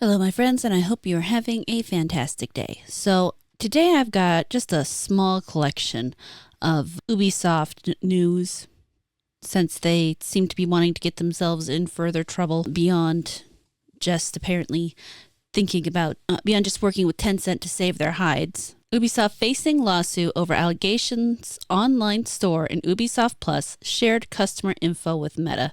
Hello, my friends, and I hope you're having a fantastic day. So, today I've got just a small collection of Ubisoft news since they seem to be wanting to get themselves in further trouble beyond just apparently thinking about, beyond just working with Tencent to save their hides. Ubisoft facing lawsuit over allegations online store and Ubisoft Plus shared customer info with Meta.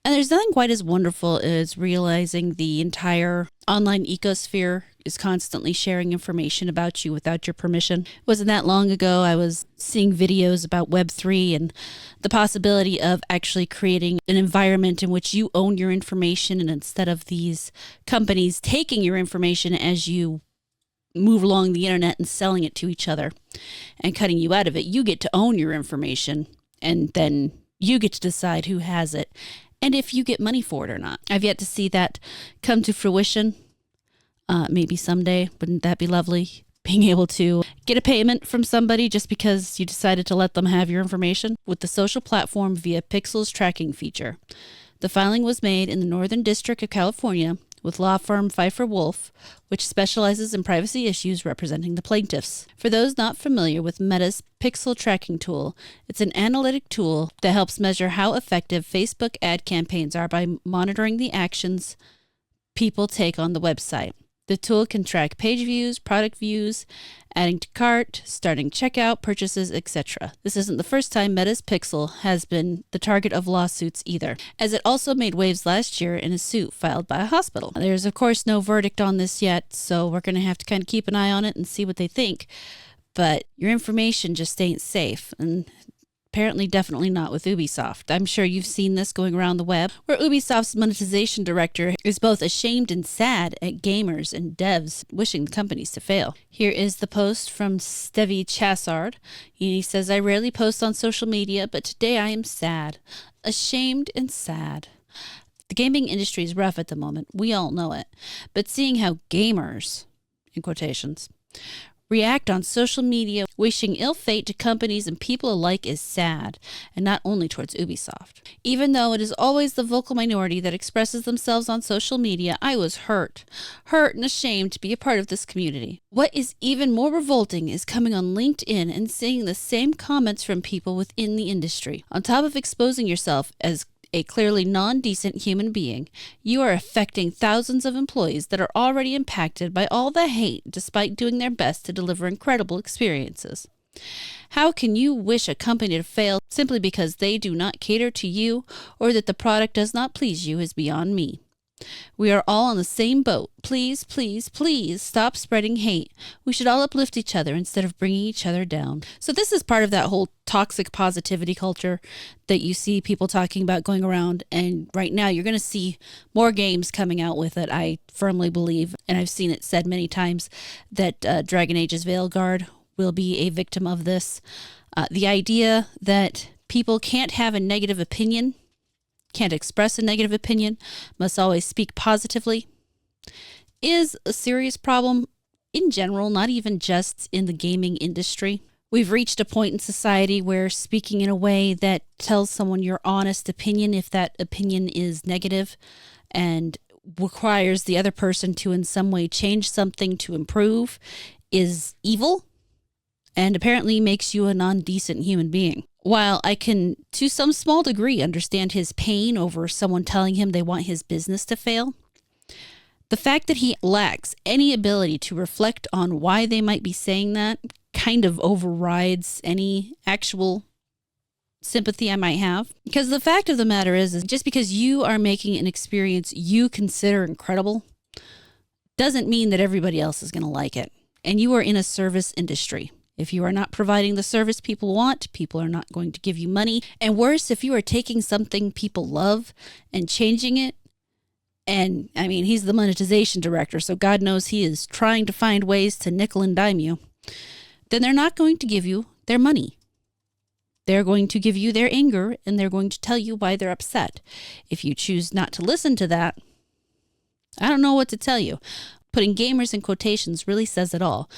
And there's nothing quite as wonderful as realizing the entire online ecosphere is constantly sharing information about you without your permission. It wasn't that long ago I was seeing videos about Web3 and the possibility of actually creating an environment in which you own your information, and instead of these companies taking your information as you move along the internet and selling it to each other and cutting you out of it, you get to own your information, and then you get to decide who has it and if you get money for it or not. I've yet to see that come to fruition. Maybe someday. Wouldn't that be lovely? Being able to get a payment from somebody just because you decided to let them have your information with the social platform via Pixel's tracking feature. The filing was made in the Northern District of California with law firm Pfeiffer Wolf, which specializes in privacy issues representing the plaintiffs. For those not familiar with Meta's Pixel tracking tool, it's an analytic tool that helps measure how effective Facebook ad campaigns are by monitoring the actions people take on the website. The tool can track page views, product views, adding to cart, starting checkout, purchases, etc. This isn't the first time Meta's Pixel has been the target of lawsuits either, as it also made waves last year in a suit filed by a hospital. There's of course no verdict on this yet, so we're going to have to kind of keep an eye on it and see what they think. But your information just ain't safe, and apparently definitely not with Ubisoft. I'm sure you've seen this going around the web, where Ubisoft's monetization director is both ashamed and sad at gamers and devs wishing the companies to fail. Here is the post from Stevie Chassard. He says, "I rarely post on social media, but today I am sad. Ashamed and sad. The gaming industry is rough at the moment. We all know it. But seeing how gamers, in quotations, react on social media, wishing ill fate to companies and people alike is sad, and not only towards Ubisoft. Even though it is always the vocal minority that expresses themselves on social media, I was hurt and ashamed to be a part of this community. What is even more revolting is coming on LinkedIn and seeing the same comments from people within the industry. On top of exposing yourself as a clearly non-decent human being, you are affecting thousands of employees that are already impacted by all the hate despite doing their best to deliver incredible experiences. How can you wish a company to fail simply because they do not cater to you or that the product does not please you is beyond me. We are all on the same boat. Please, please, please stop spreading hate. We should all uplift each other instead of bringing each other down." So this is part of that whole toxic positivity culture that you see people talking about going around. And right now you're going to see more games coming out with it, I firmly believe. And I've seen it said many times that Dragon Age's Veilguard will be a victim of this. The idea that people can't have a negative opinion, can't express a negative opinion, must always speak positively, is a serious problem in general, not even just in the gaming industry. We've reached a point in society where speaking in a way that tells someone your honest opinion, if that opinion is negative and requires the other person to in some way change something to improve, is evil and apparently makes you a non-decent human being. While I can, to some small degree, understand his pain over someone telling him they want his business to fail, the fact that he lacks any ability to reflect on why they might be saying that kind of overrides any actual sympathy I might have. Because the fact of the matter is just because you are making an experience you consider incredible doesn't mean that everybody else is going to like it. And you are in a service industry. If you are not providing the service people want, people are not going to give you money. And worse, if you are taking something people love and changing it, and I mean, he's the monetization director, so God knows he is trying to find ways to nickel and dime you, then they're not going to give you their money. They're going to give you their anger, and they're going to tell you why they're upset. If you choose not to listen to that, I don't know what to tell you. Putting gamers in quotations really says it all.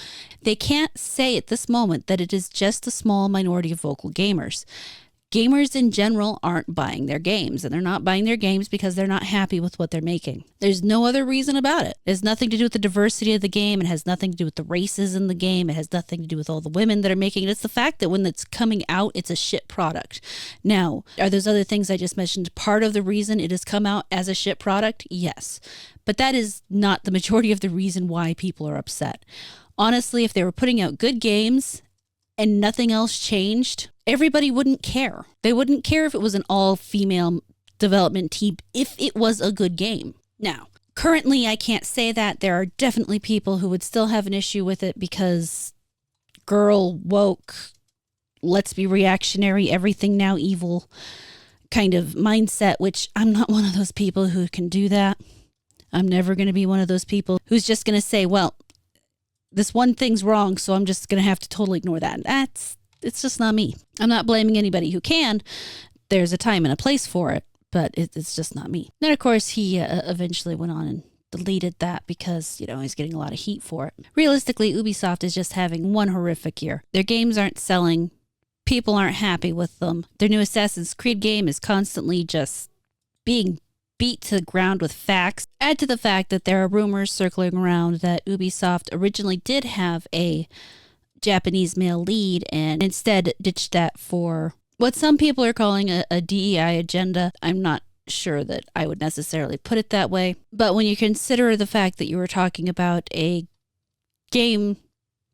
They can't say at this moment that it is just a small minority of vocal gamers. gamers in general aren't buying their games, and they're not buying their games because they're not happy with what they're making. There's no other reason about it. It has nothing to do with the diversity of the game. It has nothing to do with the races in the game. It has nothing to do with all the women that are making it. It's the fact that when it's coming out, it's a shit product. Now, are those other things I just mentioned part of the reason it has come out as a shit product? Yes. But that is not the majority of the reason why people are upset. Honestly, if they were putting out good games and nothing else changed, everybody wouldn't care. They wouldn't care if it was an all-female development team if it was a good game. Now, currently I can't say that. There are definitely people who would still have an issue with it because girl, woke, let's be reactionary, everything now evil kind of mindset, which I'm not one of those people who can do that. I'm never going to be one of those people who's just going to say, well, this one thing's wrong, so I'm just going to have to totally ignore that. It's just not me. I'm not blaming anybody who can. There's a time and a place for it, but it's just not me. Then, of course, he eventually went on and deleted that because, he's getting a lot of heat for it. Realistically, Ubisoft is just having one horrific year. Their games aren't selling. People aren't happy with them. Their new Assassin's Creed game is constantly just being beat to the ground with facts. Add to the fact that there are rumors circling around that Ubisoft originally did have a Japanese male lead and instead ditched that for what some people are calling a DEI agenda. I'm not sure that I would necessarily put it that way. But when you consider the fact that you were talking about a game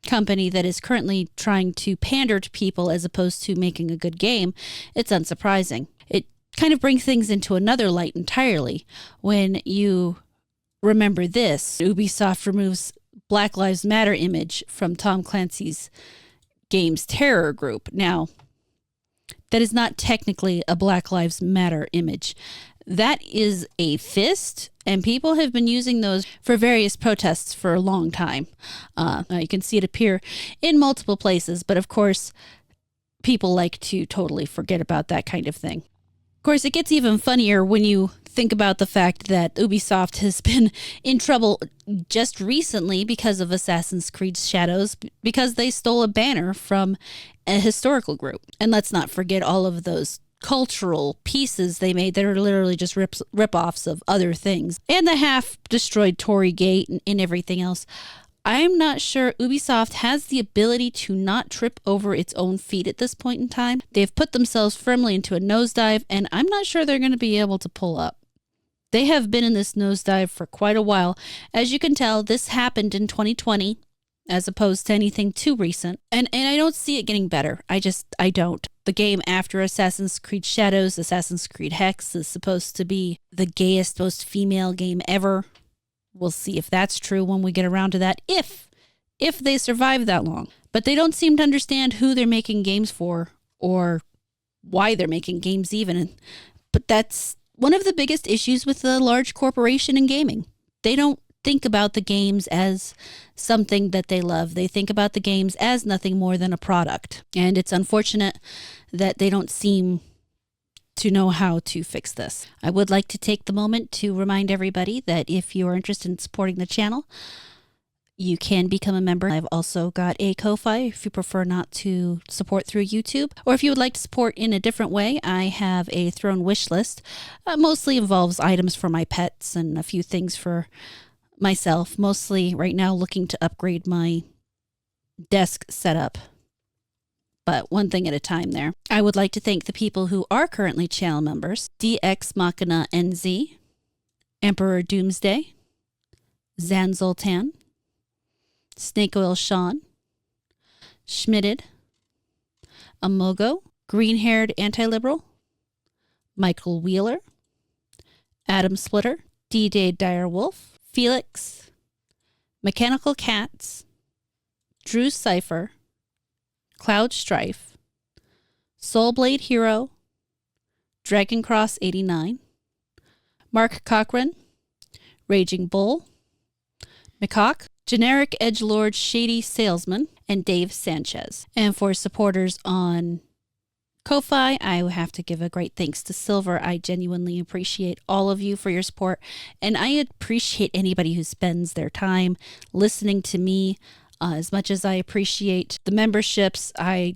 company that is currently trying to pander to people as opposed to making a good game, it's unsurprising. It kind of brings things into another light entirely when you remember this. Ubisoft removes Black Lives Matter image from Tom Clancy's game's terror group. Now, that is not technically a Black Lives Matter image. That is a fist, and people have been using those for various protests for a long time. You can see it appear in multiple places, but of course, people like to totally forget about that kind of thing. Of course, it gets even funnier when you think about the fact that Ubisoft has been in trouble just recently because of Assassin's Creed Shadows, because they stole a banner from a historical group. And let's not forget all of those cultural pieces they made that are literally just rip-offs of other things. And the half-destroyed Tory Gate and everything else. I'm not sure Ubisoft has the ability to not trip over its own feet at this point in time. They've put themselves firmly into a nosedive, and I'm not sure they're going to be able to pull up. They have been in this nosedive for quite a while. As you can tell, this happened in 2020, as opposed to anything too recent. And I don't see it getting better. I don't. The game after Assassin's Creed Shadows, Assassin's Creed Hex, is supposed to be the gayest, most female game ever. We'll see if that's true when we get around to that, if they survive that long. But they don't seem to understand who they're making games for or why they're making games even. But that's one of the biggest issues with a large corporation in gaming. They don't think about the games as something that they love. They think about the games as nothing more than a product. And it's unfortunate that they don't seem to know how to fix this. I would like to take the moment to remind everybody that if you are interested in supporting the channel, you can become a member. I've also got a Ko-Fi if you prefer not to support through YouTube. Or if you would like to support in a different way, I have a Throne wish list. Mostly involves items for my pets and a few things for myself. Mostly right now looking to upgrade my desk setup. But one thing at a time there. I would like to thank the people who are currently channel members. DX Machina NZ, Emperor Doomsday, Zan Zoltan, Snake Oil Sean, Schmitted, Amogo, Green-Haired Anti-Liberal, Michael Wheeler, Adam Splitter, D-Day Direwolf, Felix, Mechanical Cats, Drew Cipher, Cloud Strife, Soulblade Hero, Dragon Cross 89, Mark Cochran, Raging Bull, McCock, Generic Edgelord Shady Salesman, and Dave Sanchez. And for supporters on Ko-Fi, I have to give a great thanks to Silver. I genuinely appreciate all of you for your support, and I appreciate anybody who spends their time listening to me. As much as I appreciate the memberships, I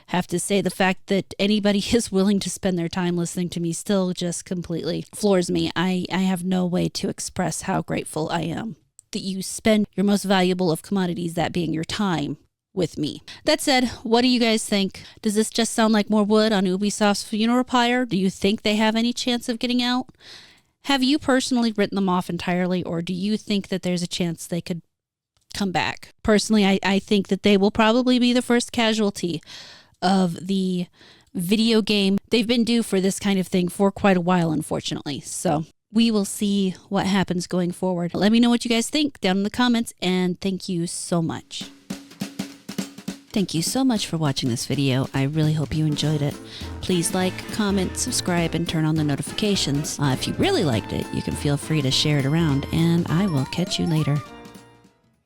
have to say the fact that anybody is willing to spend their time listening to me still just completely floors me. I have no way to express how grateful I am that you spend your most valuable of commodities, that being your time, with me. That said, what do you guys think? Does this just sound like more wood on Ubisoft's funeral pyre? Do you think they have any chance of getting out? Have you personally written them off entirely, or do you think that there's a chance they could come back? Personally, I think that they will probably be the first casualty of the video game. They've been due for this kind of thing for quite a while, unfortunately. So we will see what happens going forward. Let me know what you guys think down in the comments, and thank you so much. Thank you so much for watching this video. I really hope you enjoyed it. Please like, comment, subscribe, and turn on the notifications. If you really liked it, you can feel free to share it around, and I will catch you later.